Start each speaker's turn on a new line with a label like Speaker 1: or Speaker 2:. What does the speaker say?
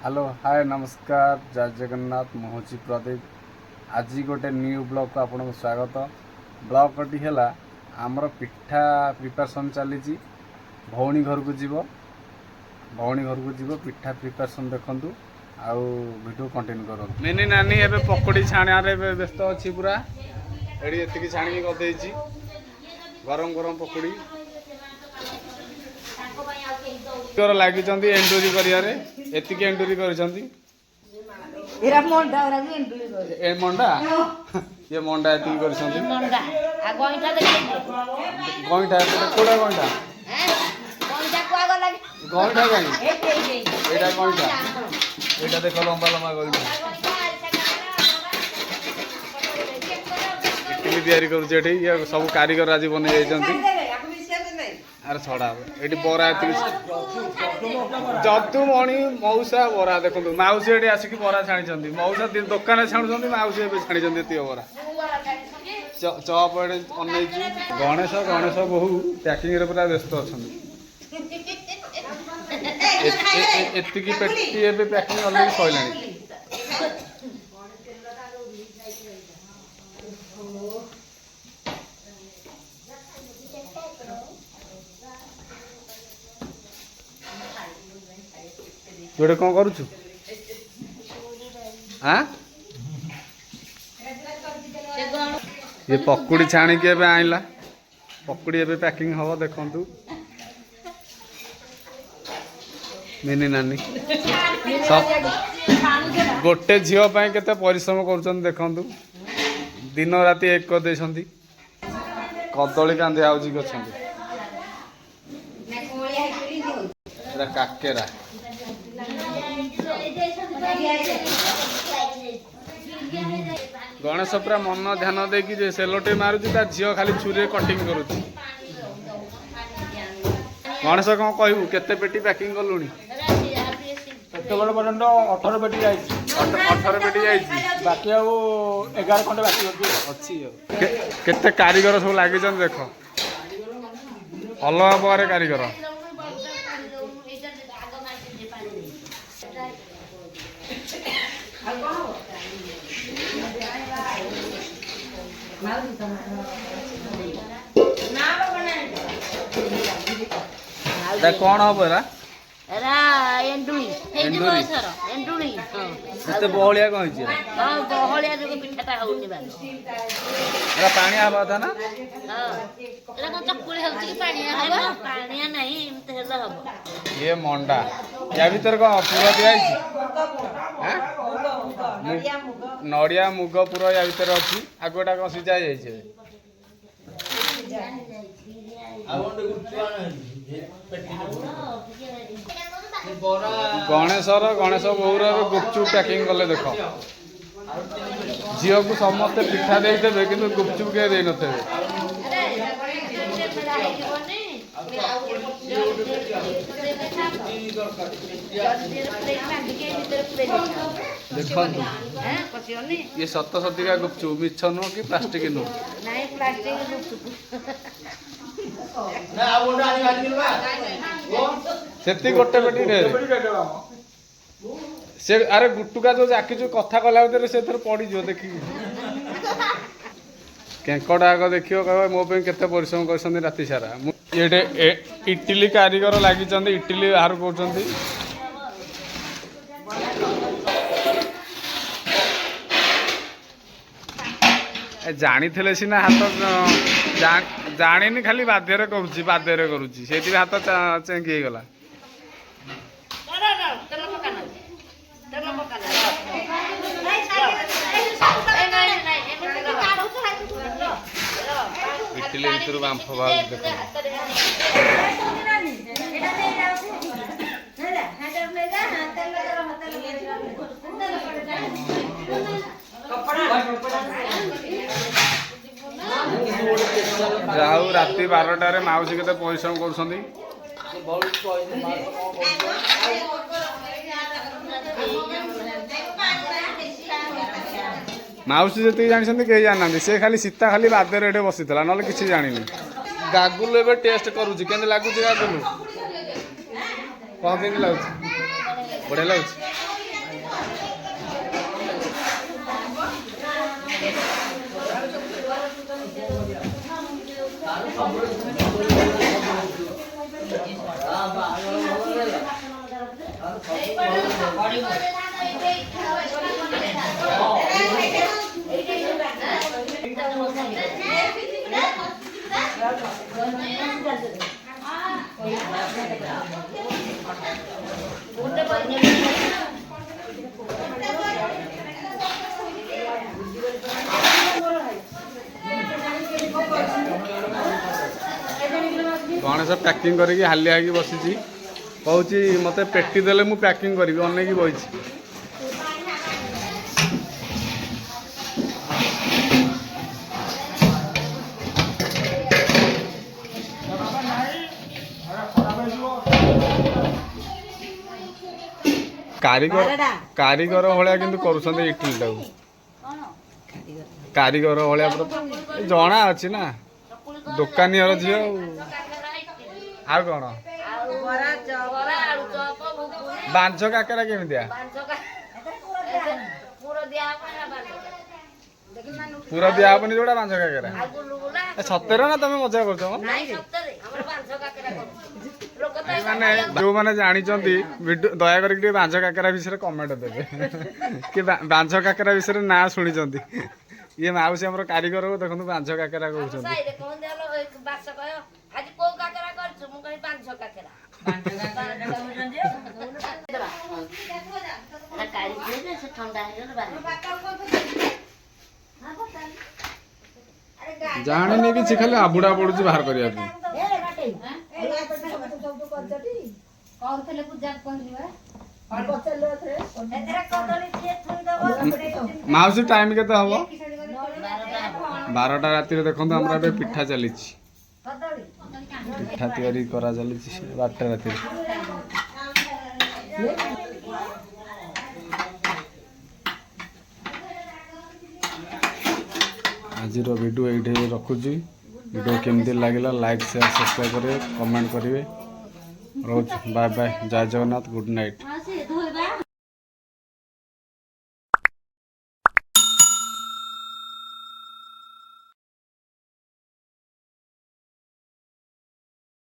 Speaker 1: Hello hi नमस्कार जय जगन्नाथ मुझे प्रदीप आज गोटे न्यू ब्लॉग को आपको स्वागत। ब्लॉग टी है आमर पिठा प्रिपरेशन चली भौणी घर को जीव पिठा प्रिपरेशन देखूँ आउ वीडियो कंटिन्यू करूँ। मिनी नानी एबे पकोड़ी छाणियारे व्यस्त अच्छी पूरा एटी छाणी गदेची गरम गरम पकोड़ी लगी एंडुरी करियारे एतिकी एंडुरी करिसंती मंडा ये मंडा एतिकी करिसंती मंडा आ गइठा देखै गइठा कोडा गइठा गइठा को आग लागि गइठा काई एटा गइठा एटा देखो लंबा लंबा गइठा एतिकी तयारी करू जेठी ये सब कारीगर आज बने जाइसंती। अरे छड़ा ये बरा जतु मणि मौसा बरा देखो माउसी ये आसिक बरा छाणी मौसा दुकान छाणुंट माउसी ए छाणी ये बरा चप अन गणेश गणेश बहु पैकिंग पूरा व्यस्त अच्छा एतिकी पेटी ए पैकिंग अलरेडी सैलानी। जोड़े कौन करुचु हाँ ये पकुड़ी छाणी के आइला पकुड़ी एबे पैकिंग हवा देखंतु मिनी नानी सब गोटे झील पाई केते परिश्रम करुछन देखंतु दिन राति एक कर देछंती कदली कांदे आउजी गछंती एरा काकेरा गणेश पूरा मन ध्यान देकी सेलोटे मारुची ता झील खाली छुरी कटिंग करुची। गणेश कौन कहू केते पेटी पैकिंग कलुनी
Speaker 2: पर्यटन 18 पेटी जाइए
Speaker 1: 18 पेटी जाइए
Speaker 2: बाकी आउ 11 खंडे बाकी
Speaker 1: अच्छी केते कारीगर सब लगी देख अलग प्रकार कारीगर कौन हम बहलिया कौन पानी हवा था ना ये मंडा या भीतर कौन पूरा दिखाई नड़िया मुग पूरा या भीतर अच्छी आगटा कौन सीझा जाइए गणेश बहुर गुपचुप पैकिंग कले देख झील को समस्ते पिठा देते कि गुपचुप के दे नथे देखो ये सत सतिका गुपचुप मिछ नुह कि प्लास्टिक नुह से गोटे पेटी से अरे गुटुका जो जाकी जो कथा कला भर से पड़ देखी केंकटा आग देख कह मो केते परिश्रम कर राति सारा ये इटली कारीगर लगी इटली बाहर कर जानी थे सीना हाथ जानी खाली बाध्य करुच्ची से हाथ चेंगी हो गला इटली भर बांफ बाहर देख जाऊ राति 12टारे माउसी केते परिश्रम करुछंती माउसी जी जानी कहीं जाना सी खाली सीता खाली बादर ये बसी ना कि जानी गागुल ए टेस्ट करुच्ची के लगुच गागुल कौन के लगुच बढ़िया लगुच गणेश पैकिंग करके हालिया होगी बसी कहूँ मत पेटी देले मु पैकिंग करी अनेक बही कारीगर कारीगर भाया किंतु करुछंदे इडली टाକୁ कारीगर भाया जना अच्छी ना दुकानी झील आ कौन बांझ काकेरा केमितिया पूरा दिया हबनी जोड़ा बांझ काकेरा सतेर ना तुम मजा कर माने जो माने जानी दया करके बांझ काकेरा विषय कमेंट देवे कि बांझ काकेरा विषय ना शुणी ये माउसी हमर कारीगर को देखो बांझ काकेरा कहउछन जाने नहीं कि खाली आबुड़ा पड़ुची बाहर करिया माउसी टाइम केते हबो 12टा राति देखो हमरा पिठा चली पिठा तैयारी करा चली 12टा राति आज वीडियो ये रखुची वीडियो केमती लगे लाइक शेयर सब्सक्राइब करेंगे कमेंट करेंगे रोज बाय बाय जय जगन्नाथ गुड नाइट।